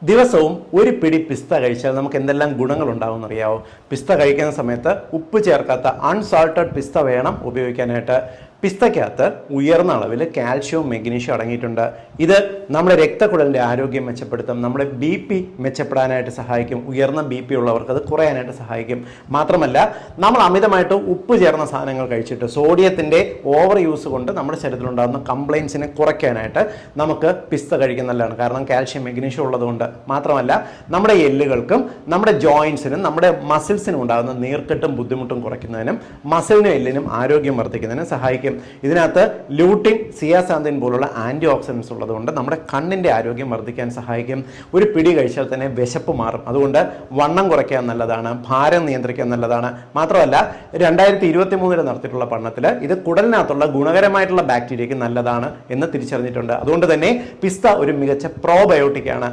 ദിവസവും ഒരു പിടി പിസ്ത കഴിച്ചാൽ നമുക്ക് എന്തെല്ലാം ഗുണങ്ങൾ ഉണ്ടാവും എന്നറിയാവോ? പിസ്ത കഴിക്കുന്ന സമയത്ത് ഉപ്പ് ചേർക്കാത്ത അൺസാൾട്ടഡ് പിസ്ത വേണം ഉപയോഗിക്കാനായിട്ട്. പിസ്തയ്ക്കകത്ത് ഉയർന്ന അളവിൽ കാൽഷ്യവും മെഗ്നീഷ്യവും അടങ്ങിയിട്ടുണ്ട്. ഇത് നമ്മുടെ രക്തക്കുഴലിൻ്റെ ആരോഗ്യം മെച്ചപ്പെടുത്തും, നമ്മുടെ BP മെച്ചപ്പെടാനായിട്ട് സഹായിക്കും. ഉയർന്ന BP ഉള്ളവർക്ക് അത് കുറയാനായിട്ട് സഹായിക്കും. മാത്രമല്ല, നമ്മൾ അമിതമായിട്ട് ഉപ്പ് ചേർന്ന സാധനങ്ങൾ കഴിച്ചിട്ട് സോഡിയത്തിൻ്റെ ഓവർ യൂസ് കൊണ്ട് നമ്മുടെ ശരീരത്തിലുണ്ടാകുന്ന കംപ്ലയിൻസിനെ കുറയ്ക്കാനായിട്ട് നമുക്ക് പിസ്ത കഴിക്കുന്ന നല്ലതാണ്. കാരണം കാൽഷ്യം മെഗ്നീഷ്യം ഉള്ളതുകൊണ്ട്. മാത്രമല്ല, നമ്മുടെ എല്ലുകൾക്കും നമ്മുടെ ജോയിൻസിനും നമ്മുടെ മസിൽസിനും ഉണ്ടാകുന്ന നീർക്കെട്ടും ബുദ്ധിമുട്ടും കുറയ്ക്കുന്നതിനും മസിലിനും എല്ലിനും ആരോഗ്യം വർദ്ധിക്കുന്നതിനും സഹായിക്കും. ഇതിനകത്ത് ലൂട്ടിൻ, സിയാസാന്തിൻ പോലുള്ള ആന്റി ഓക്സിഡൻസ് ഉള്ളതുകൊണ്ട് നമ്മുടെ കണ്ണിൻ്റെ ആരോഗ്യം വർദ്ധിക്കാൻ സഹായിക്കും. ഒരു പിടി കഴിച്ചാൽ തന്നെ വിശപ്പ് മാറും. അതുകൊണ്ട് വണ്ണം കുറയ്ക്കാൻ നല്ലതാണ്, ഭാരം നിയന്ത്രിക്കാൻ നല്ലതാണ്. മാത്രമല്ല, 2023 നടത്തിയിട്ടുള്ള പഠനത്തിൽ ഇത് കുടലിനകത്തുള്ള ഗുണകരമായിട്ടുള്ള ബാക്ടീരിയയ്ക്ക് നല്ലതാണ് എന്ന് തിരിച്ചറിഞ്ഞിട്ടുണ്ട്. അതുകൊണ്ട് തന്നെ പിസ്ത ഒരു മികച്ച പ്രോബയോട്ടിക് ആണ്.